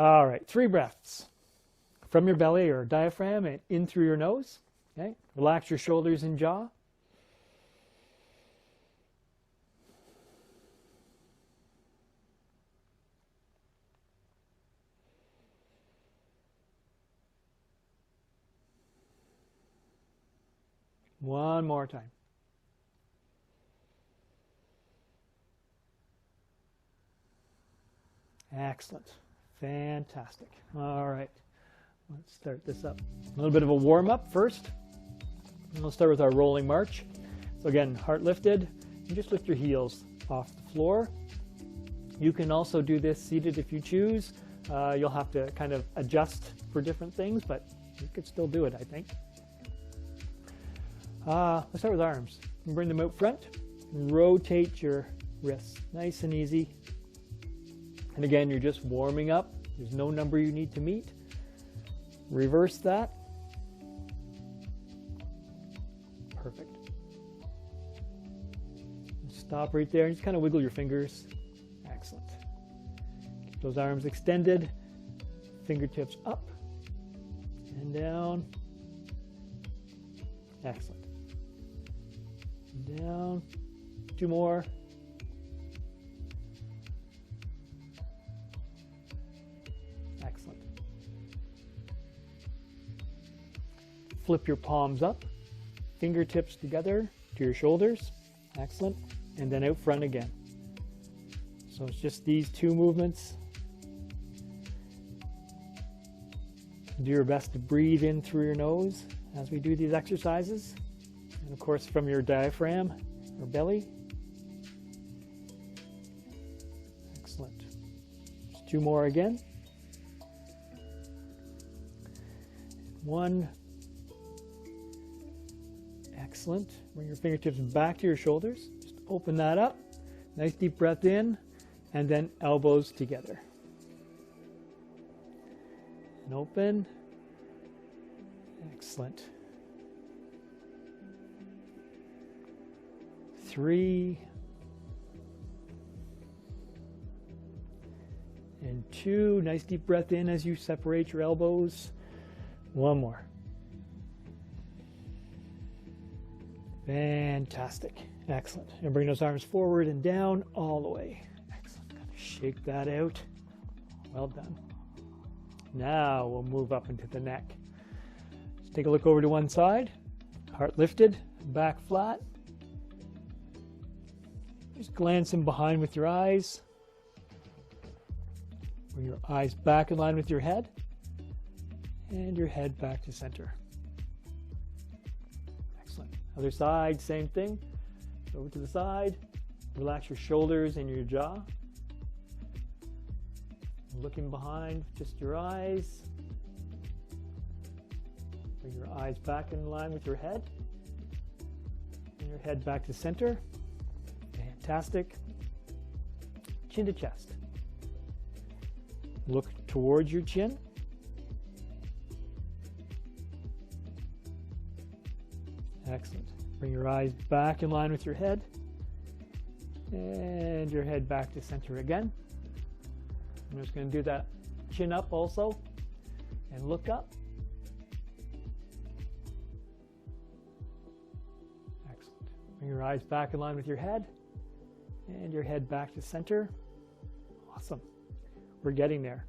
All right, 3 breaths. From your belly or diaphragm and in through your nose. Okay? Relax your shoulders and jaw. One more time. Excellent. Fantastic. All right. Let's start this up. A little bit of a warm-up first. And we'll start with our rolling march. So again, heart lifted. And just lift your heels off the floor. You can also do this seated if you choose. You'll have to kind of adjust for different things, but you could still do it, I think. Let's start with arms. Bring them out front. Rotate your wrists. Nice and easy. And again, you're just warming up. There's no number you need to meet. Reverse that. Perfect. Stop right there and just kind of wiggle your fingers. Excellent. Keep those arms extended. Fingertips up and down. Excellent. And down. 2 more. Excellent. Flip your palms up, fingertips together to your shoulders. Excellent. And then out front again. So it's just these 2 movements. Do your best to breathe in through your nose as we do these exercises. And of course from your diaphragm or belly. Excellent. Just 2 more again. 1. Excellent. Bring your fingertips back to your shoulders. Just open that up. Nice deep breath in, and then elbows together. And open. Excellent. 3. And 2. Nice deep breath in as you separate your elbows. 1 more. Fantastic. Excellent. And bring those arms forward and down all the way. Excellent. Kind of shake that out. Well done. Now we'll move up into the neck. Just take a look over to one side. Heart lifted, back flat. Just glance in behind with your eyes. Bring your eyes back in line with your head. And your head back to center. Excellent. Other side, same thing. Over to the side. Relax your shoulders and your jaw. Looking behind, just your eyes. Bring your eyes back in line with your head. And your head back to center. Fantastic. Chin to chest. Look towards your chin. Excellent. Bring your eyes back in line with your head. And your head back to center again. I'm just going to do that chin up also. And look up. Excellent. Bring your eyes back in line with your head. And your head back to center. Awesome. We're getting there.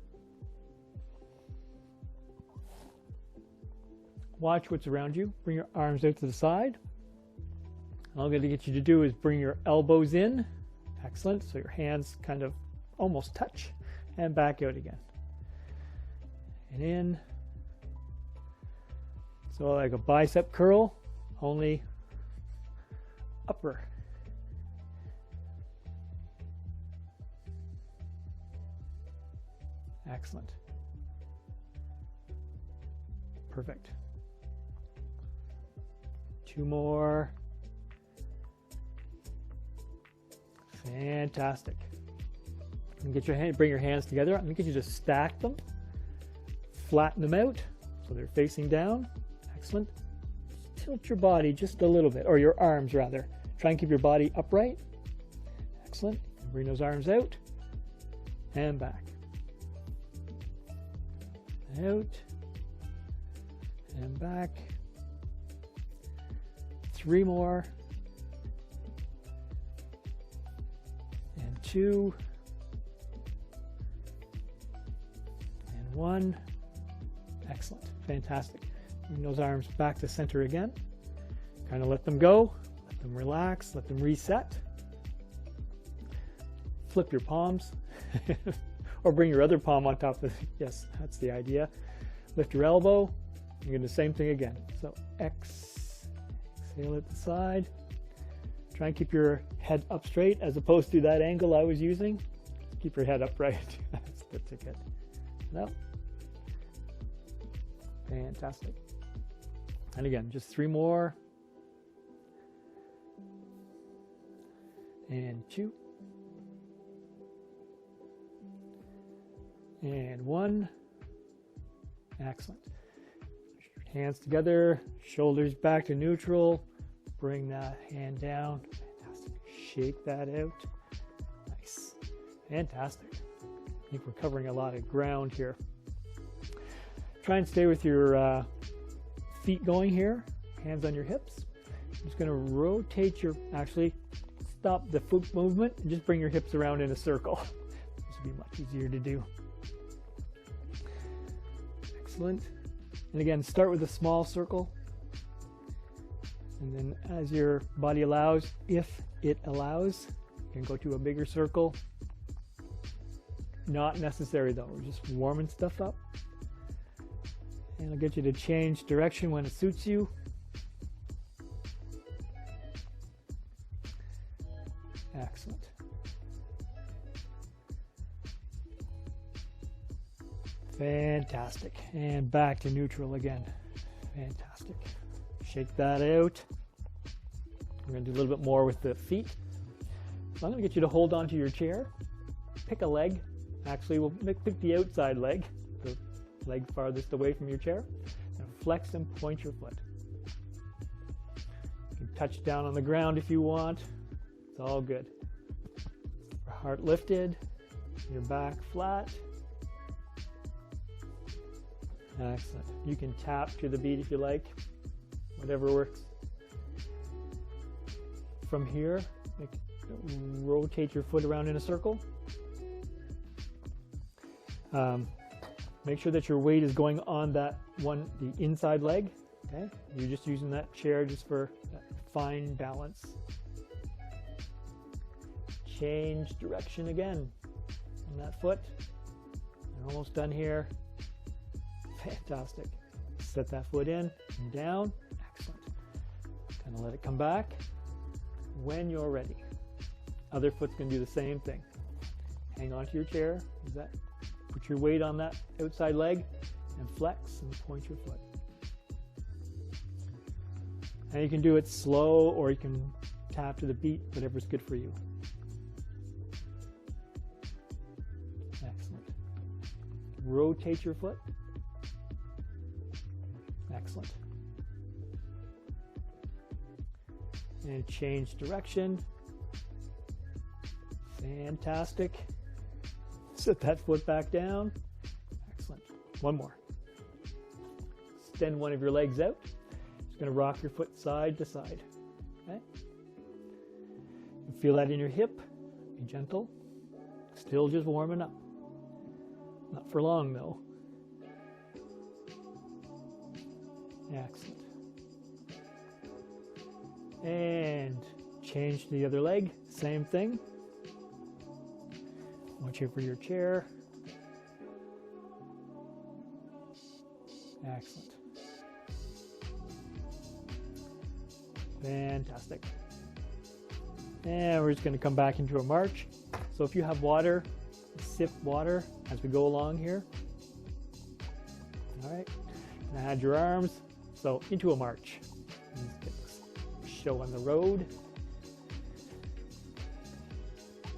Watch what's around you. Bring your arms out to the side. All I'm going to get you to do is bring your elbows in. Excellent. So your hands kind of almost touch. And back out again. And in. So like a bicep curl, only upper. Excellent. Perfect. 2 more. Fantastic. And get your hand, bring your hands together. I'm going to get you to stack them. Flatten them out so they're facing down. Excellent. Tilt your body just a little bit, or your arms rather. Try and keep your body upright. Excellent. Bring those arms out and back. out, and back. 3 more, and 2, and 1. Excellent, fantastic. Bring those arms back to center again. Kind of let them go, let them relax, let them reset. Flip your palms, or bring your other palm on top of, yes, that's the idea. Lift your elbow, you're going to do the same thing again. So exhale at the side. Try and keep your head up straight as opposed to that angle I was using. Keep your head upright. That's the ticket. No. Fantastic. And again, just 3 more. And 2. And 1. Excellent. Hands together, shoulders back to neutral. Bring that hand down. Fantastic. Shake that out. Nice. Fantastic. I think we're covering a lot of ground here. Try and stay with your feet going here. Hands on your hips. I'm just going to rotate your, actually stop the foot movement and just bring your hips around in a circle. This would be much easier to do. Excellent. And again, start with a small circle. And then as your body allows, if it allows, you can go to a bigger circle. Not necessary though, we're just warming stuff up. And it'll get you to change direction when it suits you. Excellent. Fantastic. And back to neutral again. Fantastic. Shake that out. We're going to do a little bit more with the feet. So I'm going to get you to hold onto your chair. Pick a leg. Actually, we'll pick the outside leg, the leg farthest away from your chair, and flex and point your foot. You can touch down on the ground if you want. It's all good. Heart lifted, your back flat. Excellent. You can tap to the beat if you like, whatever works. From here, rotate your foot around in a circle. Make sure that your weight is going on that one, the inside leg. Okay, you're just using that chair just for that fine balance. Change direction again on that foot. You're almost done here. Fantastic. Set that foot in and down. Excellent. Kind of let it come back when you're ready. Other foot's going to do the same thing. Hang on to your chair. Is that? Put your weight on that outside leg and flex and point your foot. And you can do it slow or you can tap to the beat, whatever's good for you. Excellent. Rotate your foot. Excellent. And change direction. Fantastic. Set that foot back down. Excellent. One more. Extend one of your legs out. Just going to rock your foot side to side. Okay? You feel that in your hip. Be gentle. Still just warming up. Not for long though. Excellent. And change to the other leg. Same thing. Watch here for your chair. Excellent. Fantastic. And we're just going to come back into a march. So if you have water, sip water as we go along here. All right. Now add your arms. So into a march. Let's get this show on the road.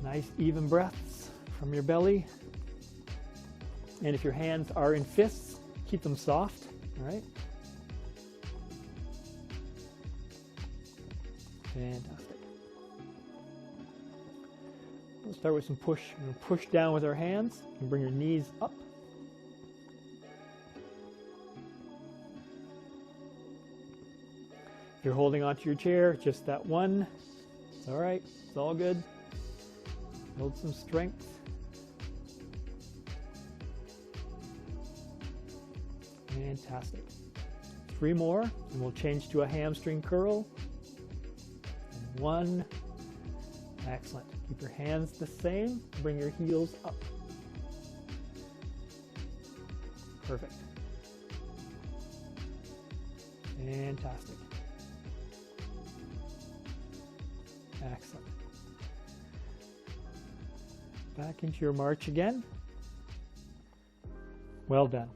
Nice even breaths from your belly. And if your hands are in fists, keep them soft. All right. Fantastic. We'll start with some push. We're going to push down with our hands and bring your knees up. If you're holding onto your chair, just that one. It's all right. It's all good. Build some strength. Fantastic. 3 more, and we'll change to a hamstring curl. And 1. Excellent. Keep your hands the same. Bring your heels up. Perfect. Fantastic. Excellent. Back into your march again. Well done.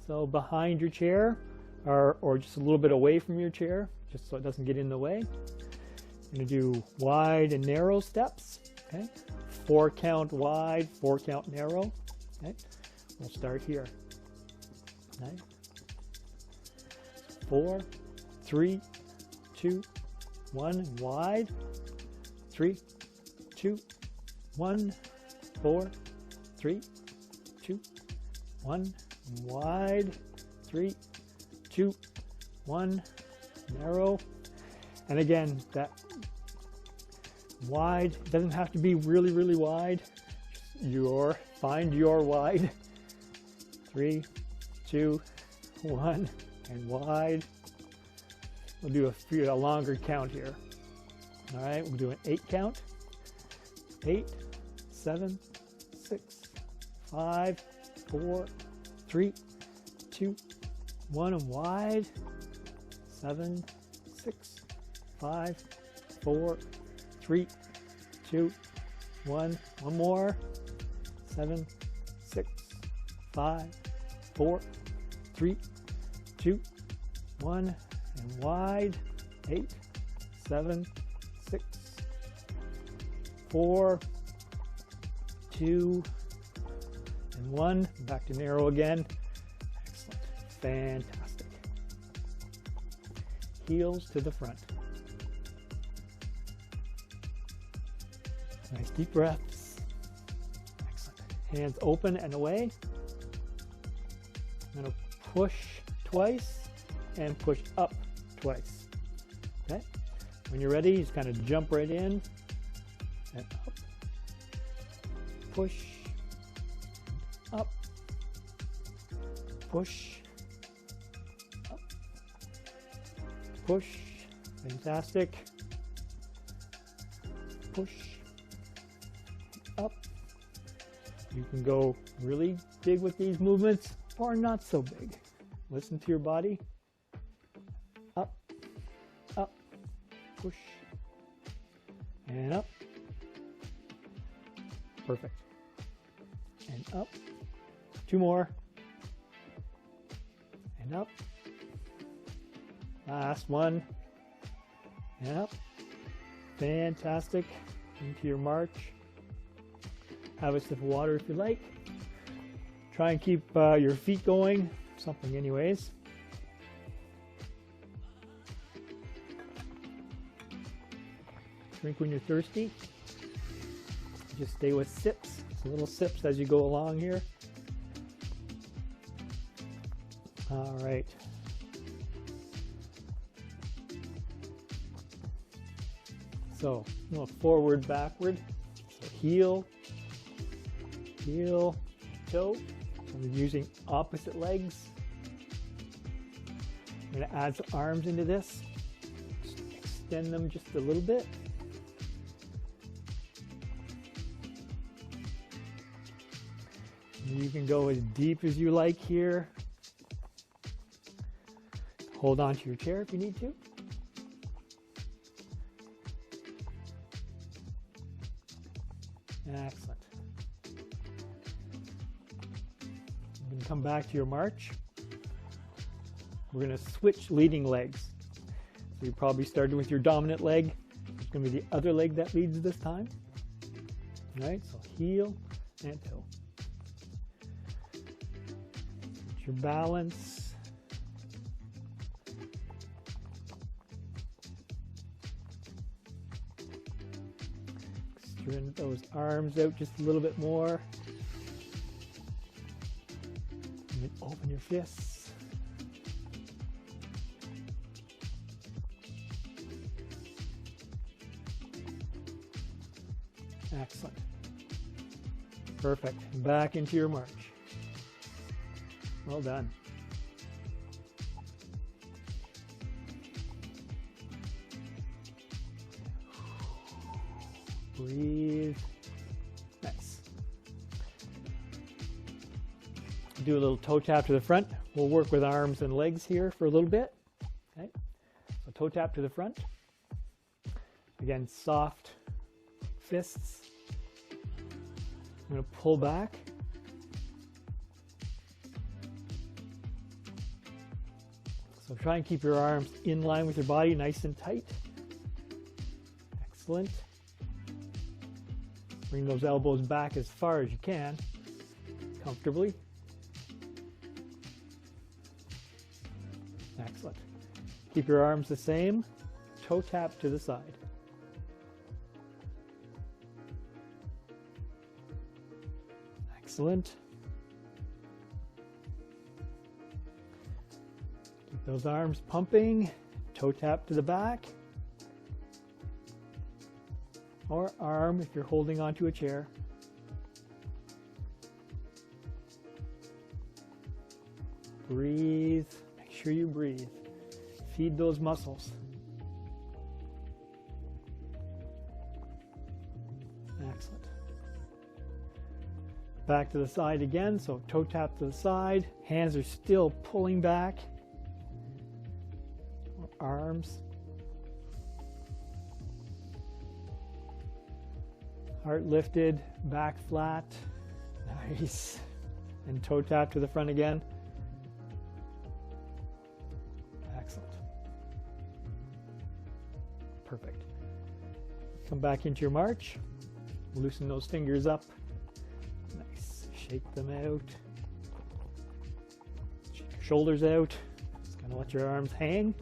So behind your chair, or just a little bit away from your chair, just so it doesn't get in the way. You're going to do wide and narrow steps. Okay, 4 count wide, 4 count narrow. Okay, we'll start here. Okay. 4, 3, 2, 1, wide. 3, 2, 1, 4, 3, 2, 1, wide. 3, 2, 1, narrow. And again, that wide doesn't have to be really, really wide. Find your wide. 3, 2, 1, and wide. We'll do a longer count here. All right, we'll do an 8 count. 8, 7, 6, 5, 4, 3, 2, 1, and wide. 7, 6, 5, 4, 3, 2, 1. One more. 7, 6, 5, 4, 3, 2, 1, and wide. 8, 7, 6, 4, 2, and 1. Back to narrow again. Excellent. Fantastic. Heels to the front. Nice deep breaths. Excellent. Hands open and away. I'm going to push twice and push up twice. Okay? When you're ready, just kind of jump right in and up. Push. Up. Push. Up. Push. Fantastic. Push. Up. You can go really big with these movements or not so big. Listen to your body. Up, up, push, and up. Perfect. And up. 2 more. And up. Last one. And up. Fantastic. Into your march. Have a sip of water if you like. Try and keep your feet going. Something anyways. Drink when you're thirsty. Just stay with sips. Some little sips as you go along here. All right. So, forward, backward. So heel, heel, toe. I'm using opposite legs. I'm going to add some arms into this. Just extend them just a little bit. You can go as deep as you like here. Hold on to your chair if you need to. Excellent. You can come back to your march. We're going to switch leading legs. So you probably started with your dominant leg. It's going to be the other leg that leads this time. All right, so heel and toe. Get your balance. Extend those arms out just a little bit more. And then open your fists. Excellent. Perfect. Back into your march. Well done. Breathe. Nice. Do a little toe tap to the front. We'll work with arms and legs here for a little bit. Okay. So toe tap to the front. Again, soft fists. I'm going to pull back. So try and keep your arms in line with your body, nice and tight. Excellent. Bring those elbows back as far as you can, comfortably. Excellent. Keep your arms the same. Toe tap to the side. Excellent. Keep those arms pumping. Toe tap to the back. Or arm if you're holding onto a chair. Breathe. Make sure you breathe. Feed those muscles. Excellent. Back to the side again, so toe tap to the side. Hands are still pulling back. Arms. Heart lifted, back flat. Nice. And toe tap to the front again. Excellent. Perfect. Come back into your march. Loosen those fingers up. Nice. Shake them out. Shake your shoulders out. Just kind of let your arms hang.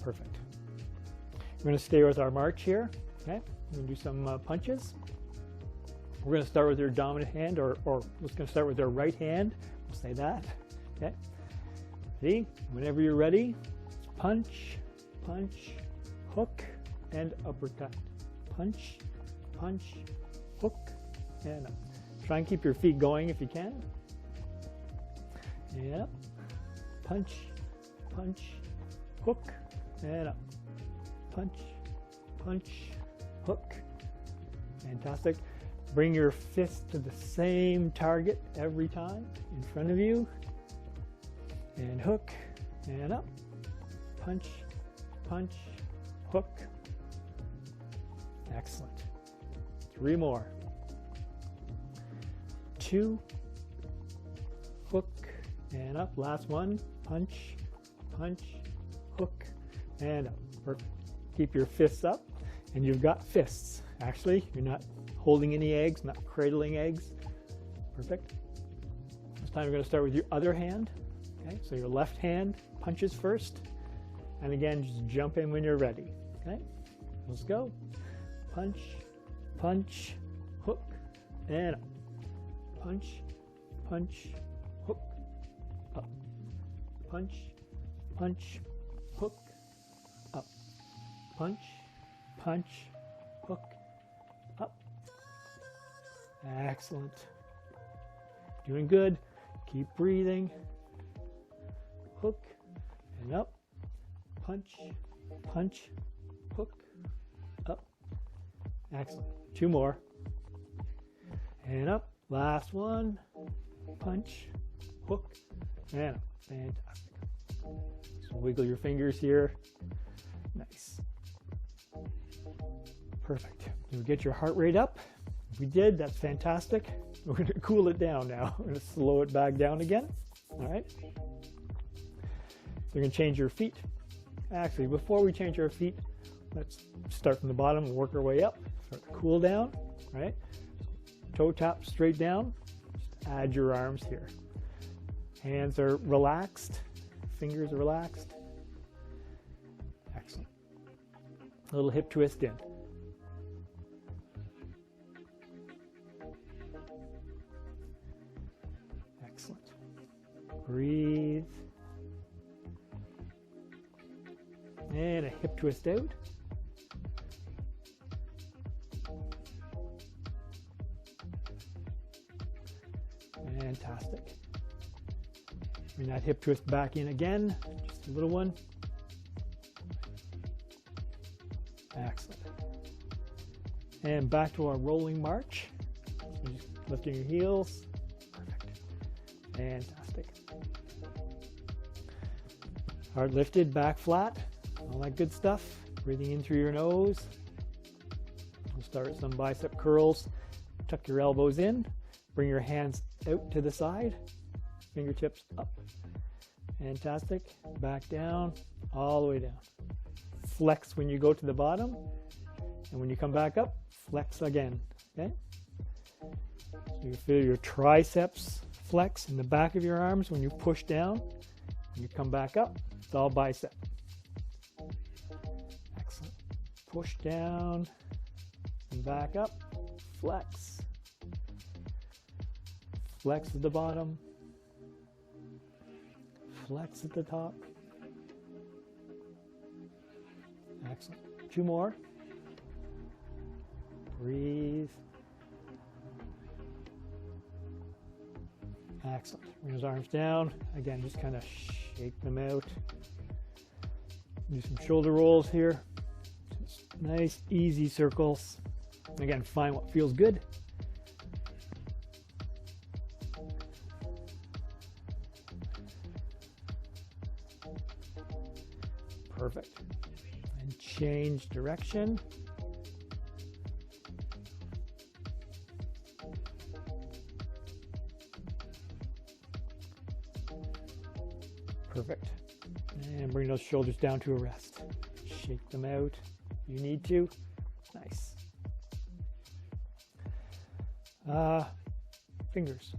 Perfect. We're going to stay with our march here. Okay, we're going to do some punches. We're going to start with your dominant hand, or we're just going to start with our right hand. We'll say that. Okay. Ready? Whenever you're ready, punch, punch, hook, and uppercut. Punch, punch, hook, and up. Try and keep your feet going if you can. Yeah. Punch, punch, hook, and up. Punch, punch, hook. Fantastic. Bring your fist to the same target every time in front of you. And hook, and up. Punch, punch, hook. Excellent. 3 more. 2, hook, and up. Last one. Punch, punch, hook, and up. Perfect. Keep your fists up, and you've got fists. Actually, you're not holding any eggs, not cradling eggs. Perfect. This time we're going to start with your other hand. Okay, so your left hand punches first, and again, just jump in when you're ready. Okay, let's go. Punch, punch, hook, and up. Punch, punch, hook, up. Punch, punch, hook, up. Punch, punch, hook, up. Excellent. Doing good. Keep breathing. Hook and up. Punch, punch, hook, up. Excellent. 2 more. And up. Last one. Punch, hook, and up. Fantastic. So wiggle your fingers here. Nice. Perfect. Did we get your heart rate up? If we did, that's fantastic. We're going to cool it down now. We're going to slow it back down again. All right. We're going to change your feet. Actually, before we change our feet, let's start from the bottom and work our way up. Start to cool down. All right. Toe tap straight down. Just add your arms here. Hands are relaxed. Fingers are relaxed. Excellent. A little hip twist in. Excellent. Breathe. And a hip twist out. Bring that hip twist back in again, just a little one. Excellent. And back to our rolling march. So just lifting your heels. Perfect. Fantastic. Heart lifted, back flat, all that good stuff. Breathing in through your nose. We'll start with some bicep curls. Tuck your elbows in. Bring your hands out to the side. Fingertips up. Fantastic. Back down, all the way down. Flex when you go to the bottom. And when you come back up, flex again. Okay? So you feel your triceps flex in the back of your arms when you push down. When you come back up, it's all bicep. Excellent. Push down and back up. Flex. Flex at the bottom. Flex at the top. Excellent. 2 more. Breathe. Excellent. Bring those arms down. Again, just kind of shake them out. Do some shoulder rolls here. Just nice, easy circles. Again, find what feels good. Perfect. And change direction. Perfect. And bring those shoulders down to a rest. Shake them out if you need to. Nice. Fingers.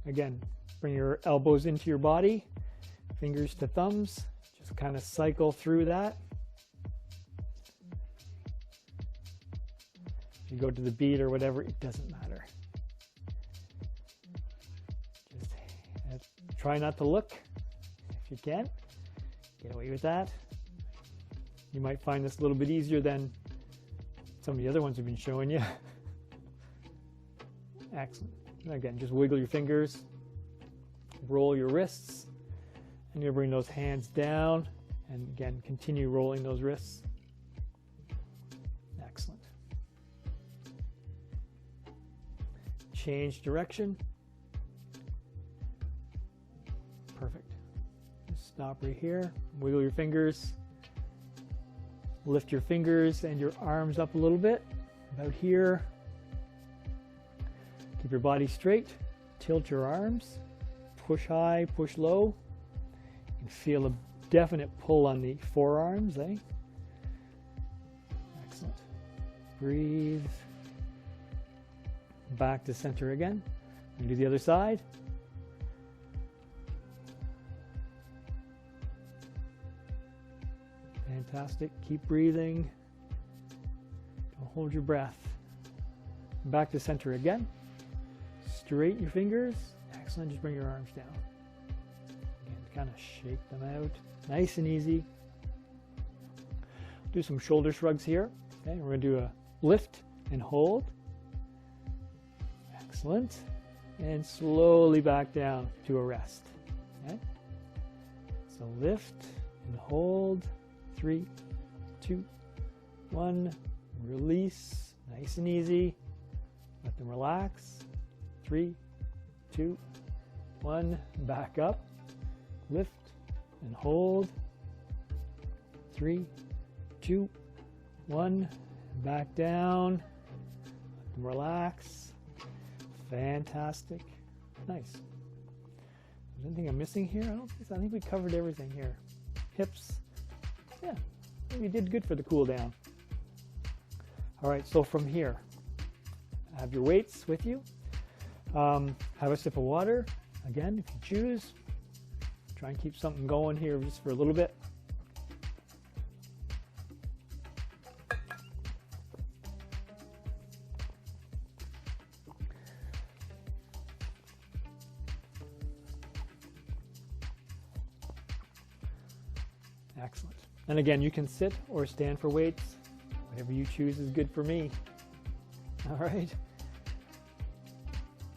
Again, bring your elbows into your body. Fingers to thumbs. Just kind of cycle through that. If you go to the beat or whatever, it doesn't matter. Just try not to look. If you can, get away with that. You might find this a little bit easier than some of the other ones we've been showing you. Excellent. Again, just wiggle your fingers, roll your wrists, and you'll bring those hands down, and again, continue rolling those wrists. Excellent. Change direction. Perfect. Stop right here, wiggle your fingers, lift your fingers and your arms up a little bit, about here. Keep your body straight, tilt your arms, push high, push low. You can feel a definite pull on the forearms, eh? Excellent. Breathe. Back to center again. And do the other side. Fantastic. Keep breathing. Don't hold your breath. Back to center again. Straighten your fingers. Excellent. Just bring your arms down. Again, kind of shake them out. Nice and easy. Do some shoulder shrugs here. Okay, we're going to do a lift and hold. Excellent. And slowly back down to a rest. Okay? So lift and hold. 3, 2, 1. Release. Nice and easy. Let them relax. 3, 2, 1. Back up. Lift and hold. 3, 2, 1. Back down. Let them relax. Fantastic. Nice. Is there anything I'm missing here? I don't think so. I think we covered everything here. Hips. Yeah, we did good for the cool down. All right, so from here, have your weights with you. Have a sip of water. Again, if you choose. Try and keep something going here just for a little bit. Excellent. And again, you can sit or stand for weights. Whatever you choose is good for me. All right.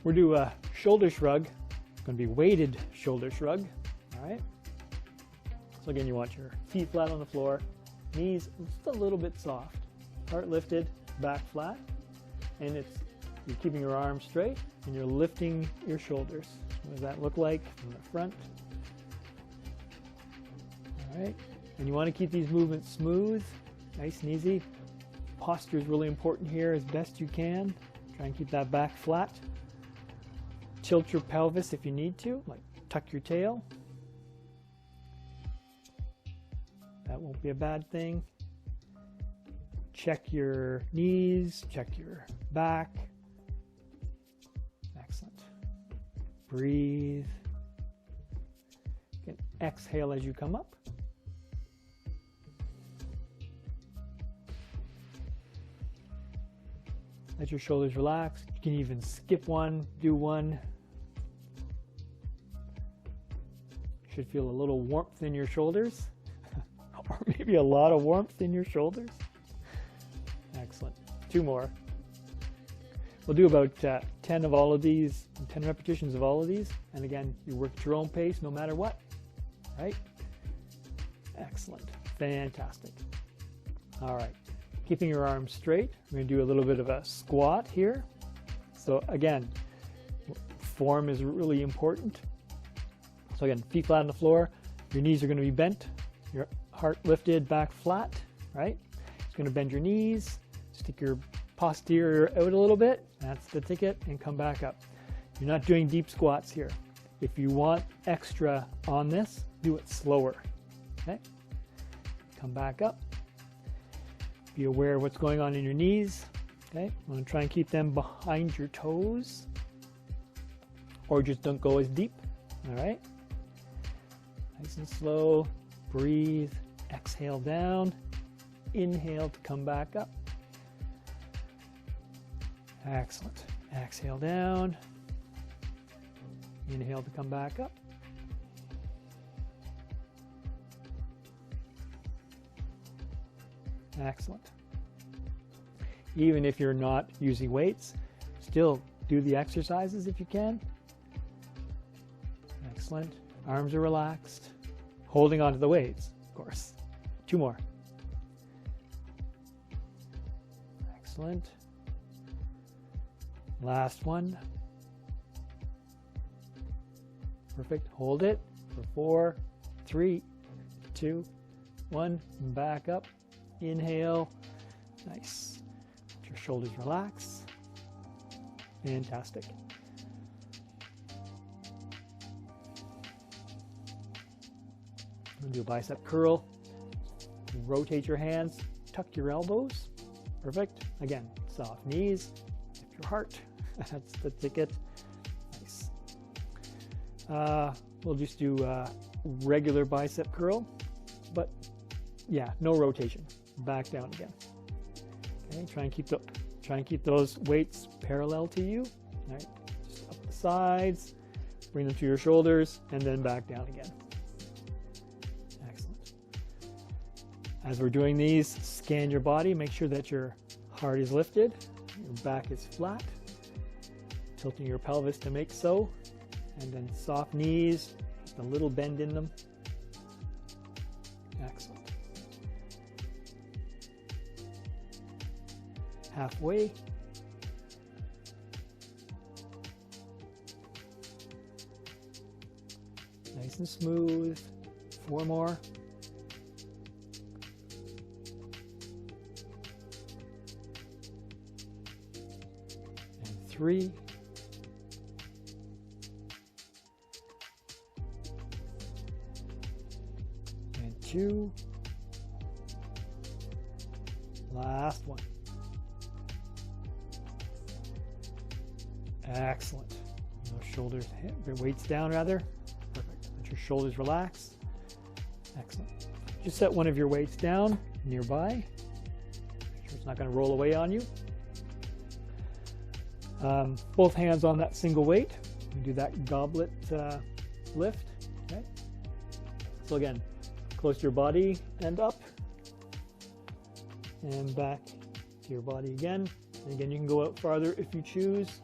We'll do a shoulder shrug going to be weighted shoulder shrug. All right. So again, you want your feet flat on the floor, knees just a little bit soft, heart lifted, back flat, and you're keeping your arms straight and you're lifting your shoulders. What does that look like from the front? All right. And you want to keep these movements smooth, nice and easy. Posture is really important here as best you can. Try and keep that back flat. Tilt your pelvis if you need to, like tuck your tail. That won't be a bad thing. Check your knees, check your back. Excellent. Breathe. You can exhale as you come up. Let your shoulders relax. You can even skip one, do one. Should feel a little warmth in your shoulders, or maybe a lot of warmth in your shoulders. Excellent. 2 more. We'll do about 10 of all of these, 10 repetitions of all of these. And again, you work at your own pace no matter what, right? Excellent. Fantastic. All right. Keeping your arms straight, we're going to do a little bit of a squat here. So again, form is really important. So again, feet flat on the floor, your knees are going to be bent, your heart lifted, back flat, right? It's going to bend your knees, stick your posterior out a little bit, that's the ticket, and come back up. You're not doing deep squats here. If you want extra on this, do it slower, okay? Come back up. Be aware of what's going on in your knees. Okay, I'm going to try and keep them behind your toes, or just don't go as deep. All right, nice and slow. Breathe. Exhale down. Inhale to come back up. Excellent. Exhale down. Inhale to come back up. Excellent. Even if you're not using weights, still do the exercises if you can. Excellent. Arms are relaxed. Holding on to the weights, of course. 2 more. Excellent. Last one. Perfect. Hold it for 4, 3, 2, 1. Back up. Inhale. Nice. Let your shoulders relax. Fantastic. Do a bicep curl. Rotate your hands. Tuck your elbows. Perfect. Again, soft knees. Lift your heart. That's the ticket. Nice. We'll just do a regular bicep curl, but yeah, no rotation. Back down again. Okay, try and keep those weights parallel to you. All right, just up the sides, bring them to your shoulders, and then back down again. Excellent. As we're doing these, scan your body. Make sure that your heart is lifted, your back is flat, tilting your pelvis to make so, and then soft knees, just a little bend in them. Excellent. Halfway. Nice and smooth. 4 more. And 3. And 2. Last one. Excellent. Those shoulders, your weights down rather. Perfect. Let your shoulders relax. Excellent. Just set one of your weights down nearby. Make sure it's not going to roll away on you. Both hands on that single weight. We do that goblet lift. Okay. So again, close to your body and up. And back to your body again. And again, you can go out farther if you choose.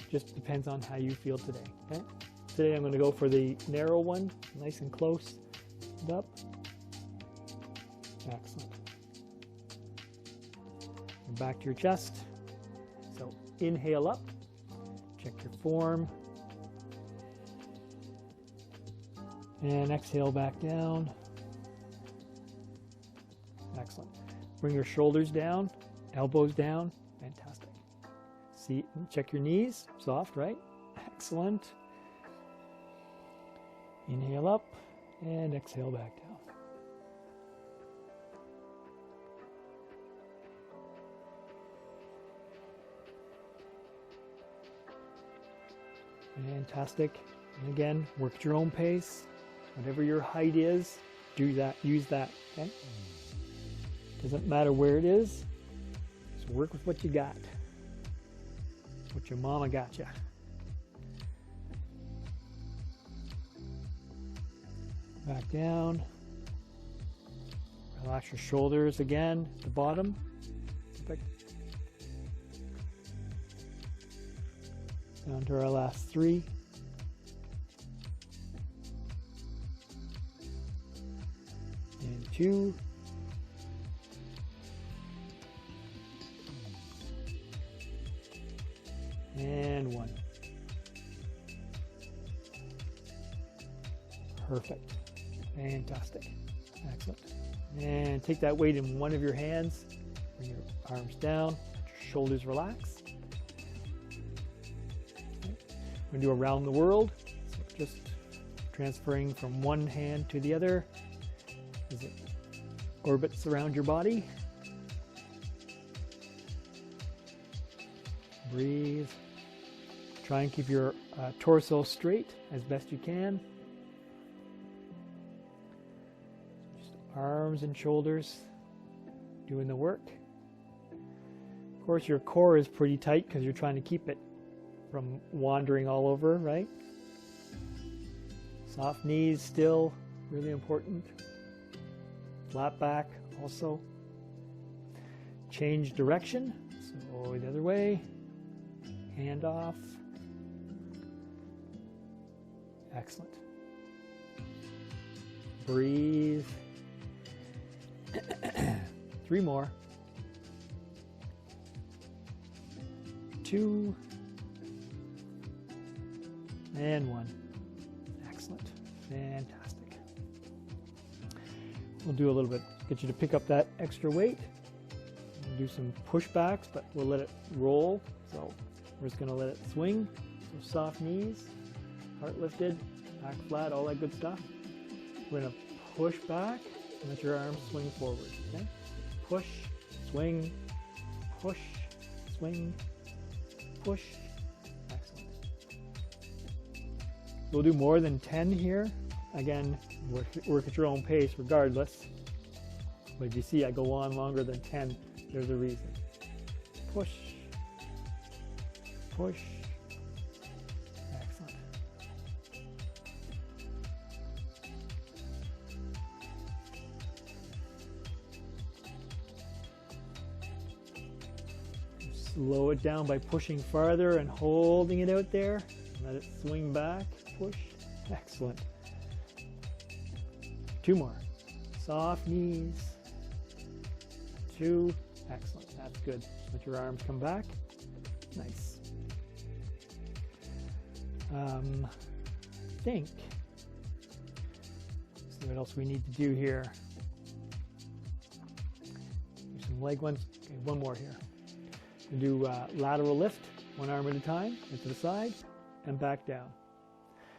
Just depends on how you feel today. Okay? Today I'm going to go for the narrow one, nice and close and up. Excellent. And back to your chest. So inhale up, check your form, and exhale back down. Excellent. Bring your shoulders down, elbows down. Fantastic. See, check your knees, soft, right? Excellent. Inhale up and exhale back down. Fantastic. And again, work at your own pace. Whatever your height is, do that, use that, okay? Doesn't matter where it is, just work with what you got. What your mama got you. Back down. Relax your shoulders again at the bottom. Perfect. Down to our last 3. And 2. And 1. Perfect. Fantastic. Excellent. And take that weight in one of your hands. Bring your arms down. Let your shoulders relax. Okay. We're going to do around the world. So just transferring from one hand to the other as it orbits around your body. Breathe. Try and keep your torso straight as best you can. Just arms and shoulders doing the work. Of course, your core is pretty tight because you're trying to keep it from wandering all over, right? Soft knees still, really important. Flat back also. Change direction, so the other way. Hand off. Excellent. Breathe. 3 more. 2. And 1. Excellent. Fantastic. We'll do a little bit, get you to pick up that extra weight. We'll do some pushbacks, but we'll let it roll. So we're just going to let it swing. So soft knees, heart lifted, back flat, all that good stuff. We're going to push back and let your arms swing forward. Okay? Push, swing, push, swing, push. Excellent. We'll do more than 10 here. Again, work at your own pace regardless. But if you see I go on longer than 10, there's a reason. Push, push. Excellent. Slow it down by pushing farther and holding it out there. Let it swing back, push. Excellent. 2 more. Soft knees. 2. Excellent. That's good. Let your arms come back. Nice. Think. See what else we need to do here. Do some leg ones. Okay, 1 more here. We'll do lateral lift, 1 arm at a time, into the side, and back down.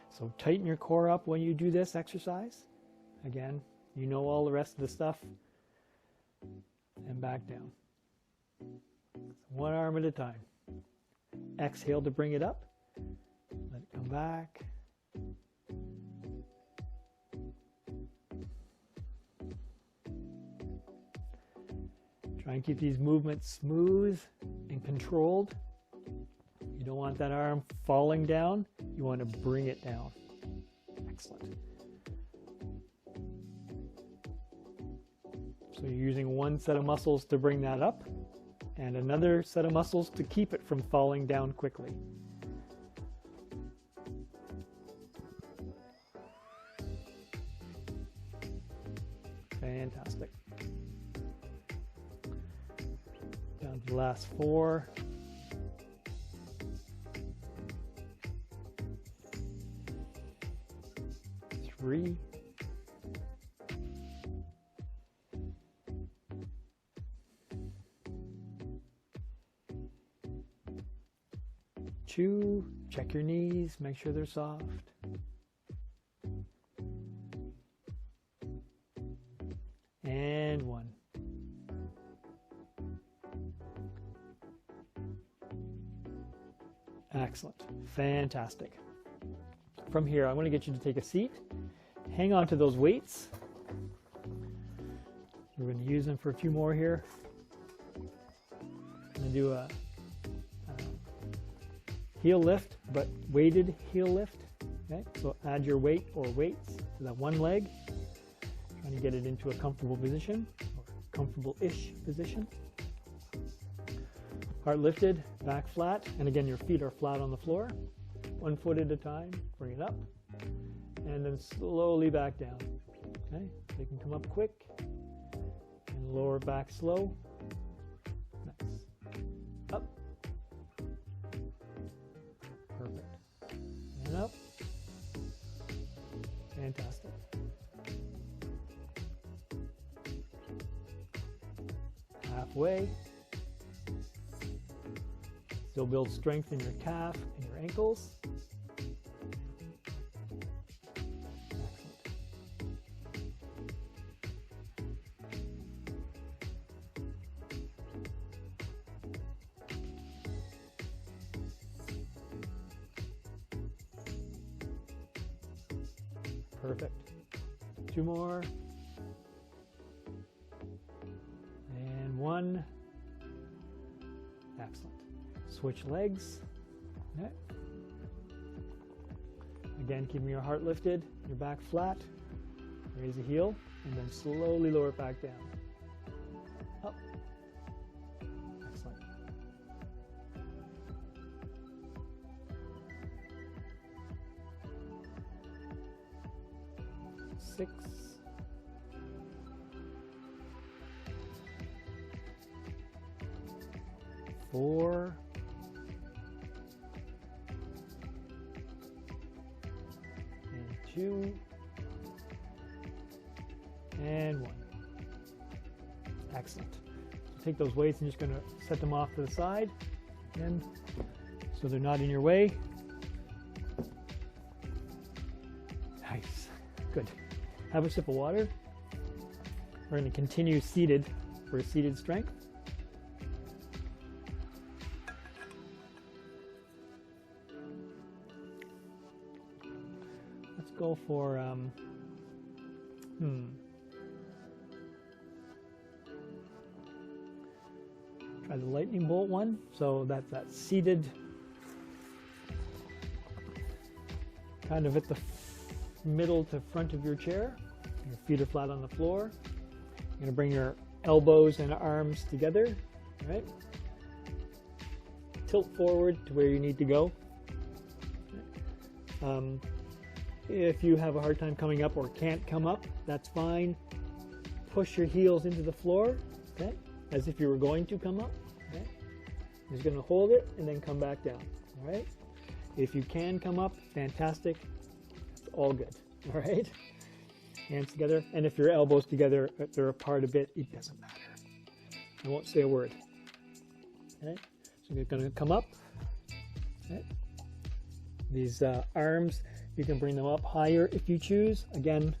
So tighten your core up when you do this exercise. Again, you know all the rest of the stuff. And back down. 1 arm at a time. Exhale to bring it up. Let it come back. Try and keep these movements smooth and controlled. You don't want that arm falling down. You want to bring it down. Excellent. So you're using 1 set of muscles to bring that up and another set of muscles to keep it from falling down quickly. Fantastic. Down to the last 4. 3. 2. Check your knees, make sure they're soft. And 1. Excellent. Fantastic. From here, I'm going to get you to take a seat. Hang on to those weights. We're going to use them for a few more here. I'm going to do a heel lift, but weighted heel lift. Okay, so add your weight or weights to that one leg. Trying to get it into a comfortable position, or comfortable-ish position. Heart lifted, back flat, and again your feet are flat on the floor. 1 foot at a time, bring it up, and then slowly back down. Okay, they can come up quick, and lower back slow. Nice. Up. Perfect. And up. Fantastic. Halfway. Still build strength in your calf and your ankles. Perfect. 2 more. And 1. Excellent. Switch legs. Okay. Again, keeping your heart lifted, your back flat. Raise the heel, and then slowly lower it back down. Up. Excellent. Six. 4. And 2. And 1. Excellent. So take those weights and just going to set them off to the side, and so they're not in your way. Nice. Good. Have a sip of water. We're going to continue seated for seated strength. Let's go for try the lightning bolt one. So that's that seated, kind of at the middle to front of your chair. Your feet are flat on the floor. You're going to bring your elbows and arms together, right? Tilt forward to where you need to go. If you have a hard time coming up or can't come up, that's fine. Push your heels into the floor, okay, as if you were going to come up. Okay? You're just going to hold it and then come back down. All right. If you can come up, fantastic. It's all good. All right. Hands together, and if your elbows together, if they're apart a bit, it doesn't matter. I won't say a word. Okay. So you're going to come up. Okay. These arms, you can bring them up higher if you choose. Again,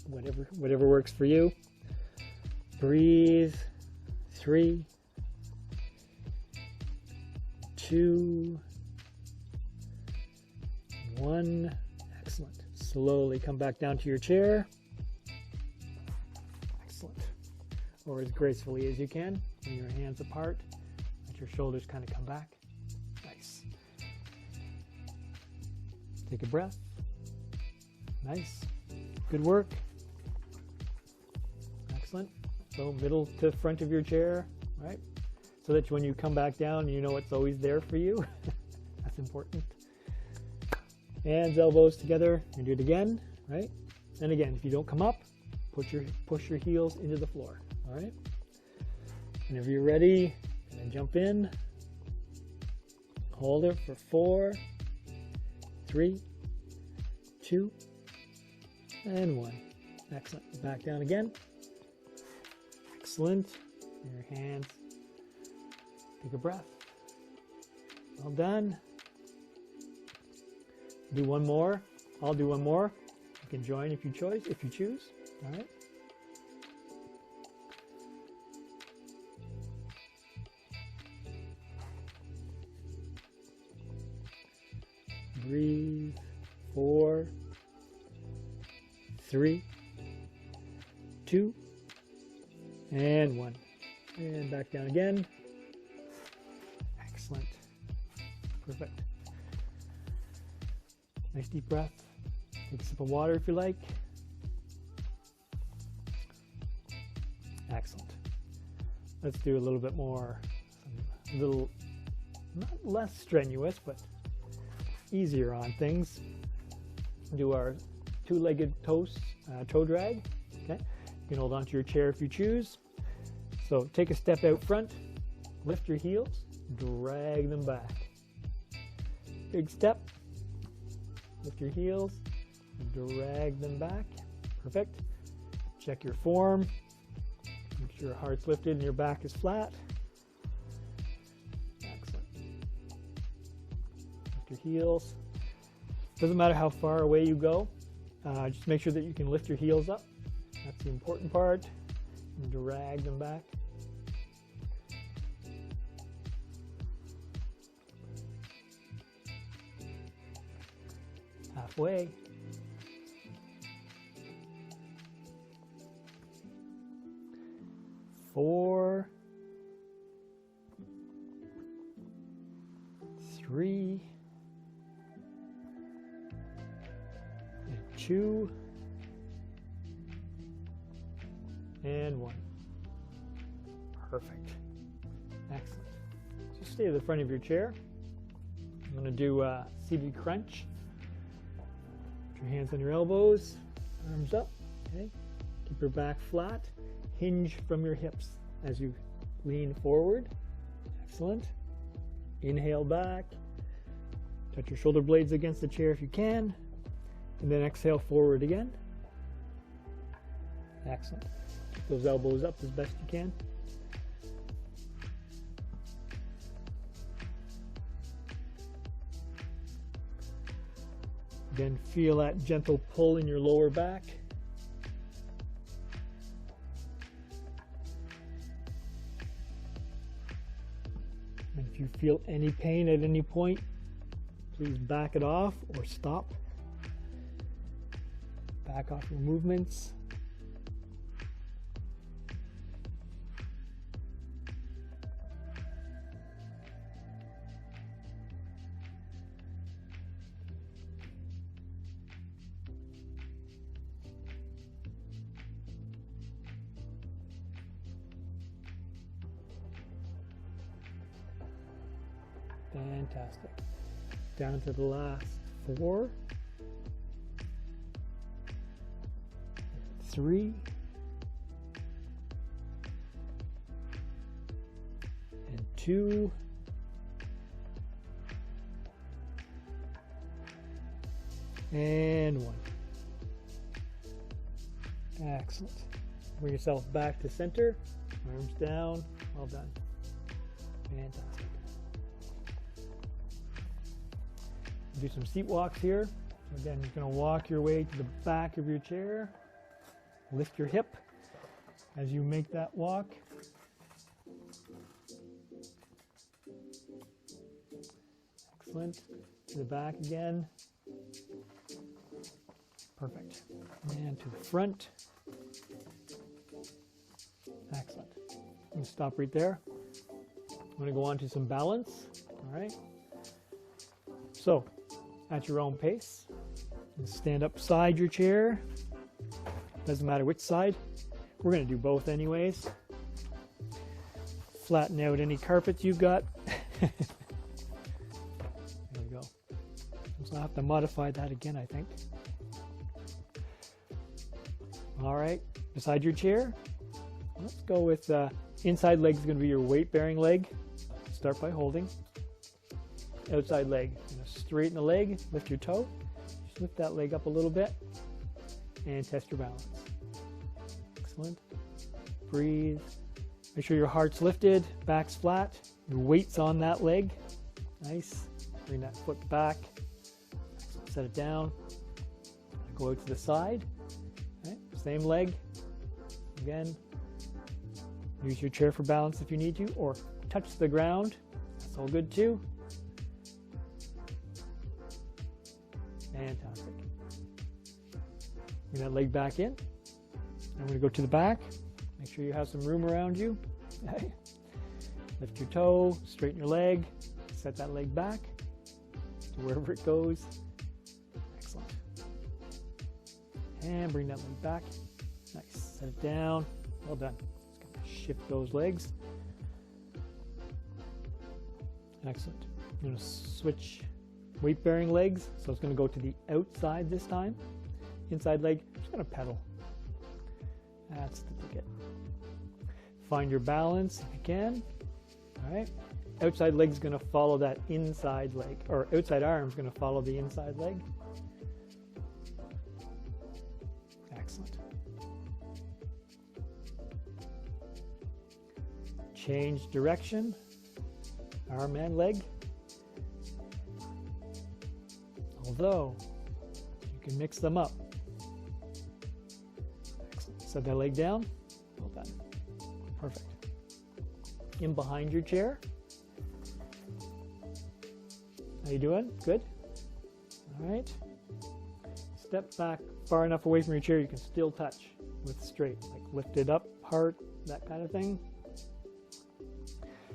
whatever works for you. Breathe. 3, 2, 1. Excellent. Slowly come back down to your chair. Excellent. Or as gracefully as you can. Bring your hands apart. Let your shoulders kind of come back. Nice. Take a breath. Nice. Good work. Excellent. So middle to front of your chair, right? So that when you come back down, you know it's always there for you. That's important. Hands, elbows together, and do it again, right? And again, if you don't come up, push your heels into the floor. All right. Whenever you're ready, and jump in. Hold it for 4, 3, 2, and 1. Excellent. Back down again. Excellent. Your hands. Take a breath. Well done. Do one more. I'll do one more. You can join if you choose. All right. Breathe. 4, 3, 2, and 1. And back down again. Excellent. Perfect. Nice deep breath. Take a sip of water if you like. Excellent. Let's do a little bit more, not less strenuous, but easier on things. Do our two-legged toe drag. Okay. You can hold onto your chair if you choose. So take a step out front, lift your heels, drag them back. Big step, lift your heels, drag them back. Perfect. Check your form. Make sure your heart's lifted and your back is flat. Excellent. Lift your heels. Doesn't matter how far away you go. Just make sure that you can lift your heels up. That's the important part. And drag them back. Halfway. Four, 3, and 2, and 1. Perfect. Excellent. Just stay at the front of your chair. I'm going to do a seated crunch. Put your hands on your elbows, arms up. Okay. Keep your back flat. Hinge from your hips as you lean forward. Excellent. Inhale back. Touch your shoulder blades against the chair if you can. And then exhale forward again. Excellent. Keep those elbows up as best you can. Again, feel that gentle pull in your lower back. And if you feel any pain at any point, please back it off or stop. Back off your movements. Fantastic. Down to the last 4, 3, and 2, and 1. Excellent. Bring yourself back to center. Arms down. Well done. Fantastic. Do some seat walks here. So again, you're going to walk your way to the back of your chair. Lift your hip as you make that walk. Excellent. To the back again. Perfect. And to the front. Excellent. I'm going to stop right there. I'm going to go on to some balance. All right. So, at your own pace, and stand up beside your chair. Doesn't matter which side. We're going to do both anyways. Flatten out any carpets you've got. There we go. So I'll have to modify that again, I think. All right. beside your chair. Let's go with inside leg is going to be your weight-bearing leg. Start by holding. Outside leg. You're going to straighten the leg, lift your toe. Just lift that leg up a little bit and test your balance. Excellent. Breathe. Make sure your heart's lifted, back's flat, your weight's on that leg. Nice. Bring that foot back. Set it down. Go out to the side. Okay. Same leg. Again. Use your chair for balance if you need to, or touch the ground. That's all good too. Fantastic. Bring that leg back in. I'm going to go to the back. Make sure you have some room around you. Okay. Lift your toe, straighten your leg, set that leg back to wherever it goes. Excellent. And bring that leg back. Nice. Set it down. Well done. Just going to shift those legs. Excellent. I'm going to switch weight-bearing legs. So it's going to go to the outside this time. Inside leg, just going to pedal. That's the ticket. Find your balance if you can. All right. Outside leg's going to follow that inside leg, or outside arm's going to follow the inside leg. Excellent. Change direction. Arm and leg. Although you can mix them up. Excellent. Set that leg down. Well done. Perfect. In behind your chair. How you doing? Good? All right. Step back far enough away from your chair you can still touch with straight, like lifted up, heart, that kind of thing.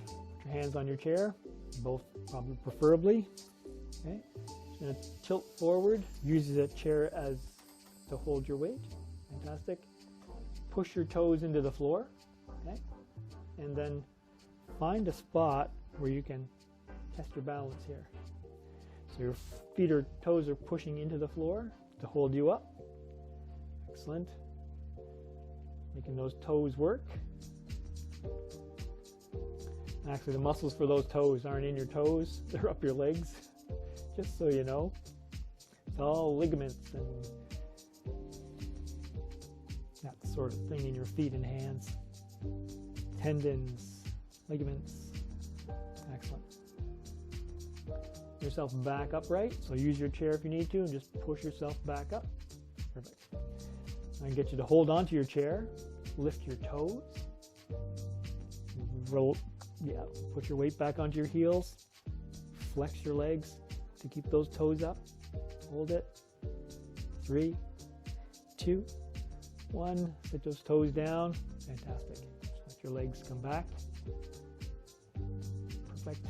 Put your hands on your chair, both probably preferably. Okay. Just going to tilt forward, use the chair as to hold your weight. Fantastic. Push your toes into the floor. Okay. And then find a spot where you can test your balance here. So your feet or toes are pushing into the floor to hold you up. Excellent. Making those toes work. Actually, the muscles for those toes aren't in your toes, they're up your legs, just so you know. It's all ligaments and that sort of thing in your feet and hands. Tendons, ligaments. Excellent. Get yourself back upright, so use your chair if you need to and just push yourself back up. Perfect. I can get you to hold onto your chair, lift your toes, roll, put your weight back onto your heels, flex your legs to keep those toes up, hold it, 3, 2, 1, set those toes down, fantastic. Just let your legs come back, perfect.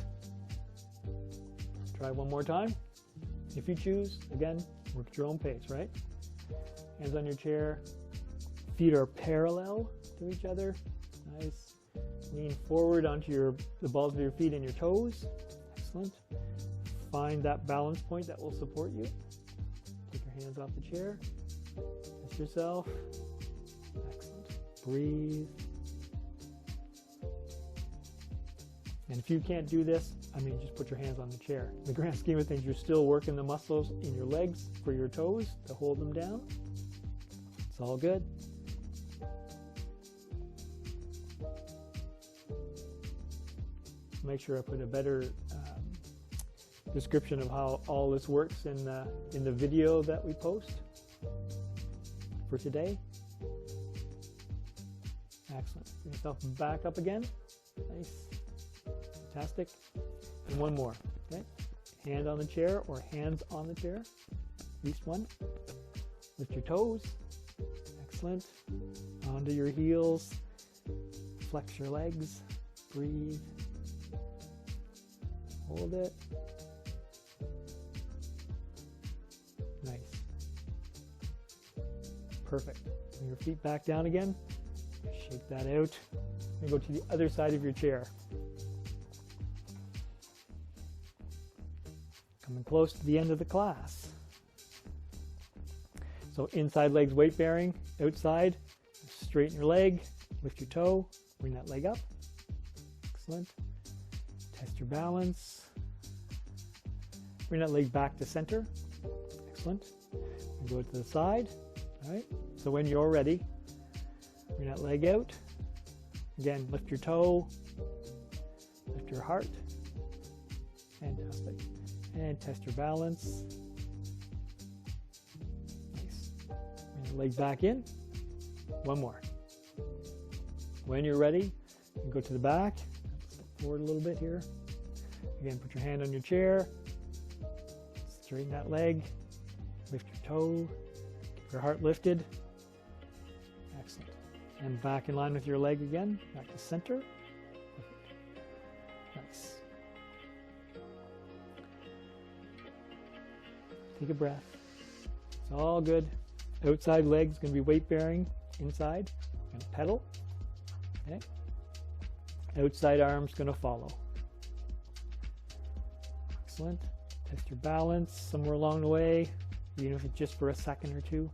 Try one more time. If you choose, again, work at your own pace, right? Hands on your chair, feet are parallel to each other, nice. Lean forward onto the balls of your feet and your toes, excellent. Find that balance point that will support you. Take your hands off the chair, rest yourself, excellent. Breathe. And if you can't do this, just put your hands on the chair. In the grand scheme of things, you're still working the muscles in your legs for your toes to hold them down. It's all good. Make sure I put a better description of how all this works in the video that we post for today. Excellent. Bring yourself back up again. Nice. Fantastic. And one more. Okay. Hand on the chair or hands on the chair. At least one. Lift your toes. Excellent. Onto your heels. Flex your legs. Breathe. Hold it. Nice. Perfect. Bring your feet back down again. Shake that out. And go to the other side of your chair. Coming close to the end of the class. So inside legs weight bearing, outside, straighten your leg, lift your toe, bring that leg up. Excellent. Test your balance. Bring that leg back to center. Excellent. And go to the side. All right. So when you're ready, bring that leg out. Again, lift your toe, lift your heart. Fantastic. And test your balance. Nice. Bring the leg back in. One more. When you're ready, you can go to the back. Step forward a little bit here. Again, put your hand on your chair. Straighten that leg. Lift your toe. Keep your heart lifted. Excellent. And back in line with your leg again. Back to center. Perfect. Nice. Take a breath. It's all good. Outside leg's going to be weight bearing. Inside, going to pedal. Okay. Outside arm's going to follow. Excellent. Test your balance somewhere along the way, even if it's just for a second or two.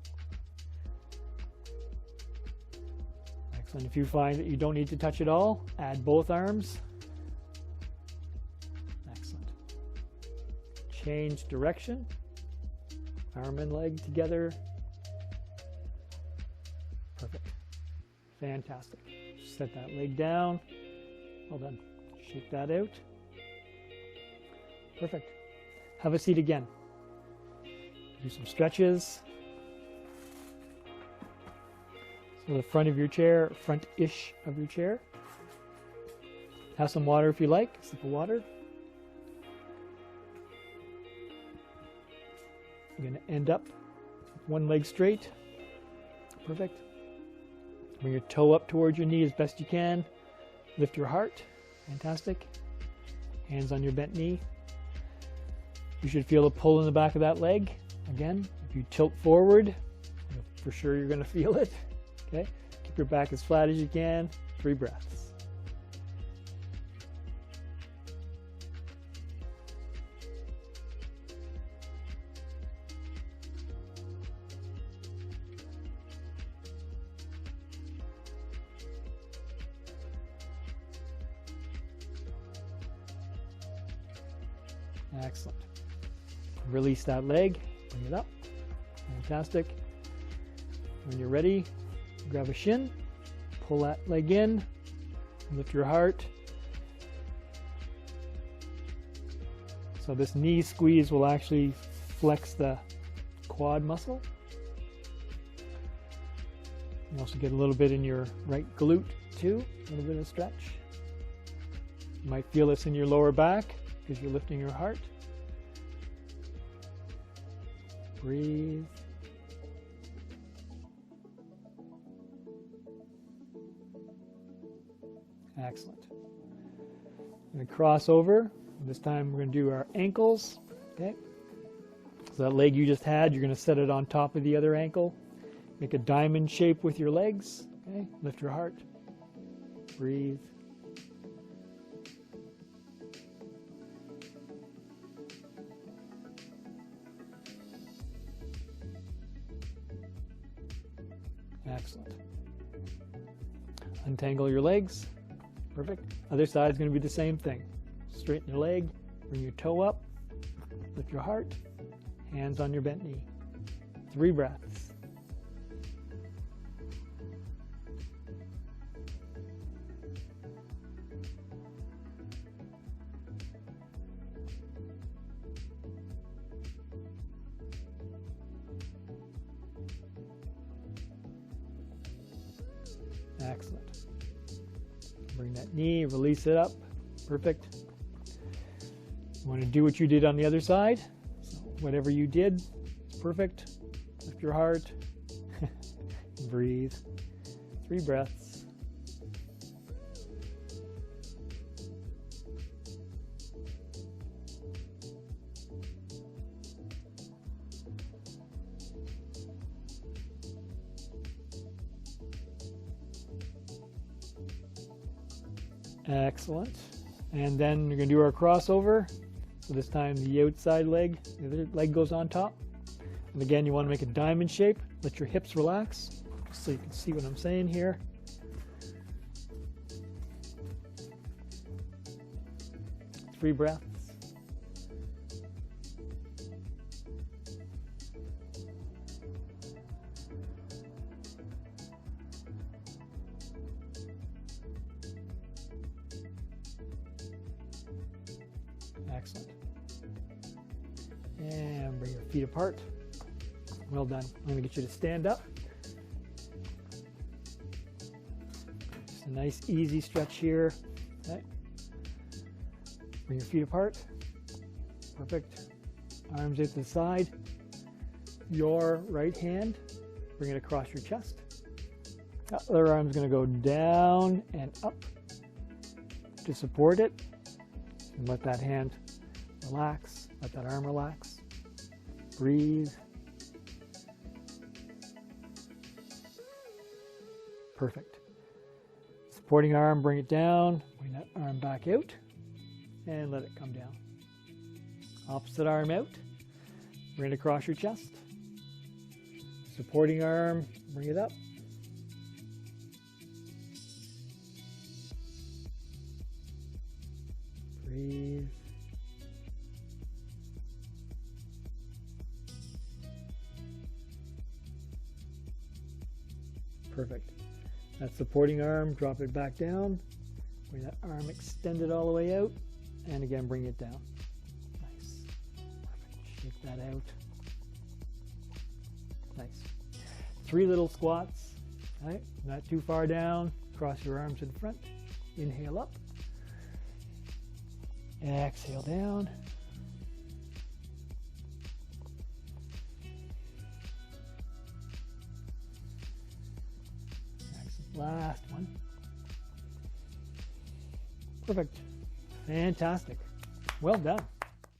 Excellent. If you find that you don't need to touch it all, add both arms. Excellent. Change direction. Arm and leg together. Perfect. Fantastic. Set that leg down. Well done. Shake that out. Perfect. Have a seat again. Do some stretches. So the front of your chair, front-ish of your chair. Have some water if you like, a sip of water. You're going to end up one leg straight. Perfect. Bring your toe up towards your knee as best you can. Lift your heart. Fantastic. Hands on your bent knee. You should feel a pull in the back of that leg. Again, if you tilt forward, for sure you're going to feel it. Okay. Keep your back as flat as you can. 3 breaths. Excellent. Release that leg, bring it up. Fantastic. When you're ready, grab a shin, pull that leg in, lift your heart. So this knee squeeze will actually flex the quad muscle. You also get a little bit in your right glute too, a little bit of stretch. You might feel this in your lower back because you're lifting your heart. Breathe. Excellent. I'm going to cross over. This time we're going to do our ankles. Okay. So that leg you just had, you're going to set it on top of the other ankle. Make a diamond shape with your legs. Okay. Lift your heart. Breathe. Excellent. Untangle your legs. Perfect. Other side's going to be the same thing. Straighten your leg, bring your toe up, lift your heart, hands on your bent knee. 3 breaths. Excellent. Bring that knee, release it up. Perfect. You want to do what you did on the other side. So whatever you did, it's perfect. Lift your heart. Breathe. 3 breaths. Excellent. And then you're going to do our crossover. So this time the outside leg, the other leg goes on top. And again, you want to make a diamond shape. Let your hips relax. so you can see what I'm saying here. Three breaths. Excellent. And bring your feet apart. Well done. I'm going to get you to stand up. Just a nice easy stretch here. Okay. Bring your feet apart. Perfect. Arms out to the side. Your right hand, bring it across your chest. The other arm's going to go down and up to support it. And let that hand relax. Let that arm relax. Breathe. Perfect. Supporting arm, bring it down. Bring that arm back out. And let it come down. Opposite arm out. Bring it across your chest. Supporting arm, bring it up. Breathe. Perfect. That supporting arm, drop it back down. Bring that arm extended all the way out. And again, bring it down. Nice. Perfect. Shake that out. Nice. 3 little squats. Right? Not too far down. Cross your arms in front. Inhale up. Exhale down. Excellent. Last one. Perfect. Fantastic. Well done.